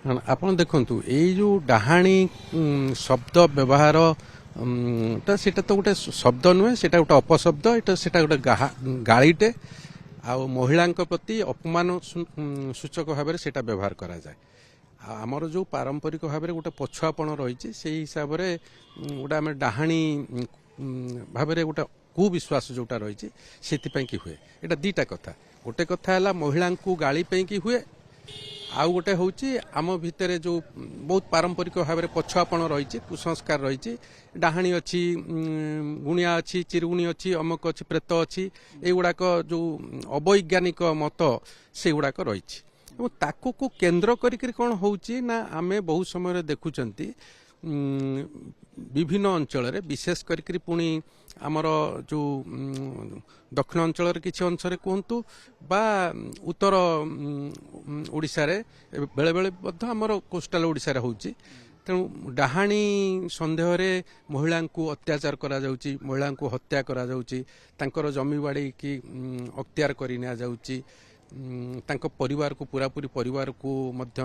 ଆପଣ ଦେଖନ୍ତୁ ଏଇ ଯୋଉ ଡାହାଣୀ ଶବ୍ଦ ବ୍ୟବହାର ସେଟା ତ ଗୋଟେ ଶବ୍ଦ ନୁହେଁ, ସେଟା ଗୋଟେ ଅପଶବ୍ଦ, ସେଟା ଗୋଟେ ଗାଳିଟେ ଆଉ ମହିଳାଙ୍କ ପ୍ରତି ଅପମାନ ସୂଚକ ଭାବରେ ସେଟା ବ୍ୟବହାର କରାଯାଏ। ଆମର ଯୋଉ ପାରମ୍ପରିକ ଭାବରେ ଗୋଟେ ପଛୁଆପଣ ରହିଛି ସେଇ ହିସାବରେ ଗୋଟେ ଆମେ ଡାହାଣୀ ଭାବରେ ଗୋଟେ କୁବିଶ୍ୱାସ ଯୋଉଟା ରହିଛି ସେଥିପାଇଁ କି ହୁଏ। ଏଇଟା ଦିଟା କଥା। ଗୋଟେ କଥା ହେଲା ମହିଳାଙ୍କୁ ଗାଳି ପାଇଁ କି ହୁଏ, ଆଉ ଗୋଟେ ହେଉଛି ଆମ ଭିତରେ ଯେଉଁ ବହୁତ ପାରମ୍ପରିକ ଭାବରେ ପଛୁଆପଣ ରହିଛି, କୁସଂସ୍କାର ରହିଛି। ଡାହାଣୀ ଅଛି, ଗୁଣିଆ ଅଛି, ଚିରୁଗୁଣି ଅଛି, ଅମକ ଅଛି, ପ୍ରେତ ଅଛି, ଏଇଗୁଡ଼ାକ ଯେଉଁ ଅବୈଜ୍ଞାନିକ ମତ ସେଗୁଡ଼ାକ ରହିଛି। ଏବଂ ତାକୁ କେନ୍ଦ୍ର କରିକି କ'ଣ ହେଉଛି ନା ଆମେ ବହୁ ସମୟରେ ଦେଖୁଛନ୍ତି ବିଭିନ୍ନ ଅଞ୍ଚଳରେ, ବିଶେଷ କରିକି ପୁଣି ଆମର ଯେଉଁ ଦକ୍ଷିଣ ଅଞ୍ଚଳରେ କିଛି ଅଂଶରେ କୁହନ୍ତୁ ବା ଉତ୍ତର ଓଡ଼ିଶାରେ ବେଳେବେଳେ ମଧ୍ୟ ଆମର କୋଷ୍ଟାଲ ଓଡ଼ିଶାରେ ହେଉଛି। ତେଣୁ ଡାହାଣୀ ସନ୍ଦେହରେ ମହିଳାଙ୍କୁ ଅତ୍ୟାଚାର କରାଯାଉଛି, ମହିଳାଙ୍କୁ ହତ୍ୟା କରାଯାଉଛି, ତାଙ୍କର ଜମିବାଡ଼ିକି ଅକ୍ତିଆର କରି ନିଆଯାଉଛି, ତାଙ୍କ ପରିବାରକୁ ପୁରାପୁରି ପରିବାରକୁ ମଧ୍ୟ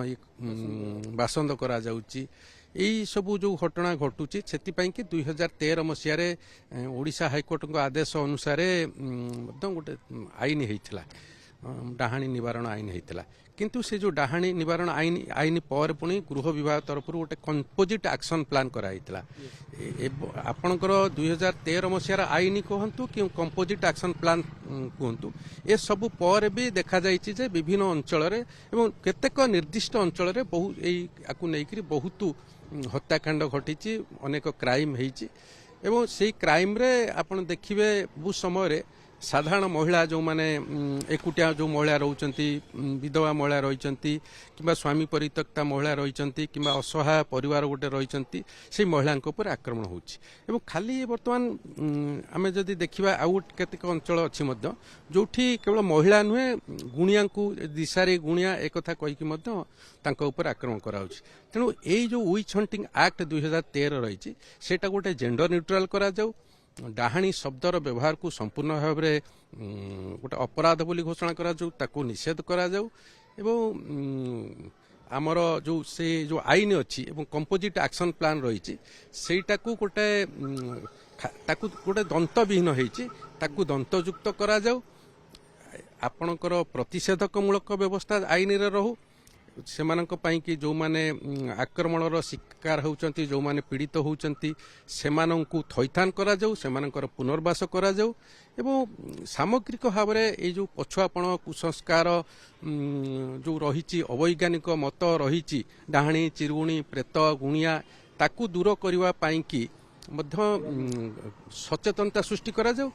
ବାସନ୍ଦ କରାଯାଉଛି। ଏଇ ସବୁ ଯେଉଁ ଘଟଣା ଘଟୁଛି ସେଥିପାଇଁ କି 2013 ମସିହାରେ ଓଡ଼ିଶା ହାଇକୋର୍ଟଙ୍କ ଆଦେଶ ଅନୁସାରେ ମଧ୍ୟ ଗୋଟେ ଆଇନ ହେଇଥିଲା, ଡାହାଣୀ ନିବାରଣ ଆଇନ ହେଇଥିଲା। କିନ୍ତୁ ସେ ଯେଉଁ ଡାହାଣୀ ନିବାରଣ ଆଇନ ପରେ ପୁଣି ଗୃହ ବିଭାଗ ତରଫରୁ ଗୋଟେ କମ୍ପୋଜିଟ୍ ଆକ୍ସନ୍ ପ୍ଲାନ୍ କରାଯାଇଥିଲା। ଆପଣଙ୍କର 2013 ମସିହାର ଆଇନ କୁହନ୍ତୁ କି କମ୍ପୋଜିଟ୍ ଆକ୍ସନ୍ ପ୍ଲାନ୍ କୁହନ୍ତୁ, ଏସବୁ ପରେ ବି ଦେଖାଯାଇଛି ଯେ ବିଭିନ୍ନ ଅଞ୍ଚଳରେ ଏବଂ କେତେକ ନିର୍ଦ୍ଦିଷ୍ଟ ଅଞ୍ଚଳରେ ଏହାକୁ ନେଇକରି ବହୁତ ହତ୍ୟାକାଣ୍ଡ ଘଟିଛି, ଅନେକ କ୍ରାଇମ୍ ହେଇଛି। ଏବଂ ସେଇ କ୍ରାଇମ୍ରେ ଆପଣ ଦେଖିବେ ବହୁ ସମୟରେ ସାଧାରଣ ମହିଳା ଯେଉଁମାନେ ଏକୁଟିଆ ଯେଉଁ ମହିଳା ରହୁଛନ୍ତି, ବିଧବା ମହିଳା ରହିଛନ୍ତି, କିମ୍ବା ସ୍ୱାମୀ ପରିତ୍ୟକ୍ତା ମହିଳା ରହିଛନ୍ତି, କିମ୍ବା ଅସହାୟ ପରିବାର ଗୋଟେ ରହିଛନ୍ତି, ସେଇ ମହିଳାଙ୍କ ଉପରେ ଆକ୍ରମଣ ହେଉଛି। ଏବଂ ଖାଲି ବର୍ତ୍ତମାନ ଆମେ ଯଦି ଦେଖିବା ଆଉ କେତେକ ଅଞ୍ଚଳ ଅଛି ମଧ୍ୟ ଯେଉଁଠି କେବଳ ମହିଳା ନୁହେଁ, ଗୁଣିଆଙ୍କୁ ଦିଶାରେ ଗୁଣିଆ ଏକଥା କହିକି ମଧ୍ୟ ତାଙ୍କ ଉପରେ ଆକ୍ରମଣ କରାଯାଉଛି। ତେଣୁ ଏଇ ଯେଉଁ ୱିଚ୍ ହଣ୍ଟିଂ ଆକ୍ଟ 2013 ରହିଛି ସେଇଟା ଗୋଟେ ଜେଣ୍ଡର ନ୍ୟୁଟ୍ରାଲ କରାଯାଉ, ଡାହାଣୀ ଶବ୍ଦର ବ୍ୟବହାରକୁ ସମ୍ପୂର୍ଣ୍ଣ ଭାବରେ ଗୋଟେ ଅପରାଧ ବୋଲି ଘୋଷଣା କରାଯାଉ, ତାକୁ ନିଷେଧ କରାଯାଉ। ଏବଂ ଆମର ଯେଉଁ ଆଇନ ଅଛି ଏବଂ କମ୍ପୋଜିଟ୍ ଆକ୍ସନ୍ ପ୍ଲାନ୍ ରହିଛି ସେଇଟାକୁ ତାକୁ ଗୋଟେ ଦନ୍ତବିହୀନ ହେଇଛି, ତାକୁ ଦନ୍ତଯୁକ୍ତ କରାଯାଉ। ଆପଣଙ୍କର ପ୍ରତିଷେଧକମୂଳକ ବ୍ୟବସ୍ଥା ଆଇନରେ ରହୁ, ସେମାନଙ୍କ ପାଇଁ କି ଯେଉଁମାନେ ଆକ୍ରମଣର ଶିକାର ହେଉଛନ୍ତି, ଯେଉଁମାନେ ପୀଡ଼ିତ ହେଉଛନ୍ତି, ସେମାନଙ୍କୁ ଥଇଥାନ କରାଯାଉ, ସେମାନଙ୍କର ପୁନର୍ବାସ କରାଯାଉ। ଏବଂ ସାମଗ୍ରିକ ଭାବରେ ଏଇ ଯେଉଁ ପଛୁଆପଣ କୁସଂସ୍କାର ଯେଉଁ ରହିଛି, ଅବୈଜ୍ଞାନିକ ମତ ରହିଛି, ଡାହାଣୀ ଚିରୁଗୁଣି ପ୍ରେତ ଗୁଣିଆ, ତାକୁ ଦୂର କରିବା ପାଇଁକି ମଧ୍ୟ ସଚେତନତା ସୃଷ୍ଟି କରାଯାଉ।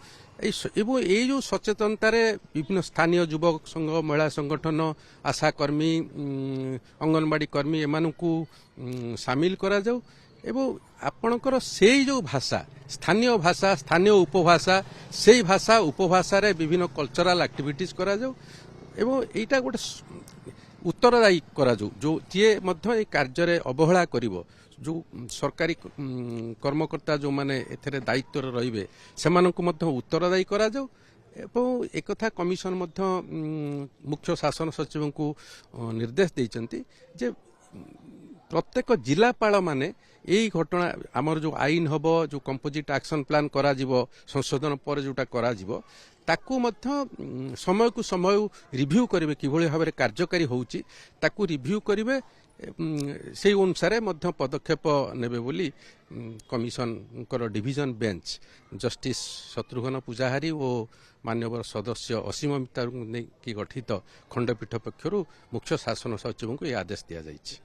ଏବଂ ଏଇ ଯେଉଁ ସଚେତନତାରେ ବିଭିନ୍ନ ସ୍ଥାନୀୟ ଯୁବକ ସଂଘ, ମହିଳା ସଂଗଠନ, ଆଶାକର୍ମୀ, ଅଙ୍ଗନବାଡ଼ି କର୍ମୀ ଏମାନଙ୍କୁ ସାମିଲ କରାଯାଉ। ଏବଂ ଆପଣଙ୍କର ସେଇ ଯେଉଁ ଭାଷା, ସ୍ଥାନୀୟ ଭାଷା, ସ୍ଥାନୀୟ ଉପଭାଷା, ସେଇ ଭାଷା ଉପଭାଷାରେ ବିଭିନ୍ନ କଲଚରାଲ ଆକ୍ଟିଭିଟିଜ୍ କରାଯାଉ। ଏବଂ ଏଇଟା ଗୋଟେ ଉତ୍ତରଦାୟୀ କରାଯାଉ, ଯିଏ ମଧ୍ୟ এই କାର୍ଯ୍ୟରେ ଅବହେଳା କରିବ, ଯେଉଁ ସରକାରୀ କର୍ମକର୍ତ୍ତା ଯେଉଁମାନେ ଏଥିରେ ଦାୟିତ୍ୱରେ ରହିବେ ସେମାନଙ୍କୁ ମଧ୍ୟ ଉତ୍ତରଦାୟୀ କରାଯାଉ। ଏବଂ ଏକଥା କମିଶନ ମଧ୍ୟ ମୁଖ୍ୟ ଶାସନ ସଚିବଙ୍କୁ ନିର୍ଦ୍ଦେଶ ଦେଇଛନ୍ତି ଯେ ପ୍ରତ୍ୟେକ ଜିଲ୍ଲାପାଳମାନେ ଏଇ ଘଟଣା, ଆମର ଯେଉଁ ଆଇନ ହେବ, ଯେଉଁ କମ୍ପୋଜିଟ୍ ଆକ୍ସନ୍ ପ୍ଲାନ୍ କରାଯିବ, ସଂଶୋଧନ ପରେ ଯେଉଁଟା କରାଯିବ, ତାକୁ ମଧ୍ୟ ସମୟକୁ ସମୟ ରିଭ୍ୟୁ କରିବେ, କିଭଳି ଭାବରେ କାର୍ଯ୍ୟକାରୀ ହେଉଛି ତାକୁ ରିଭ୍ୟୁ କରିବେ, ସେହି ଅନୁସାରେ ମଧ୍ୟ ପଦକ୍ଷେପ ନେବେ ବୋଲି କମିଶନଙ୍କର division bench justice Shatrughna Pujahari ଓ ମାନ୍ୟବର ସଦସ୍ୟ ଅସୀମ ମିତ୍ତାଙ୍କୁ ନେଇକି ଗଠିତ ଖଣ୍ଡପୀଠ ପକ୍ଷରୁ ମୁଖ୍ୟ ଶାସନ ସଚିବଙ୍କୁ ଏହି ଆଦେଶ ଦିଆଯାଇଛି।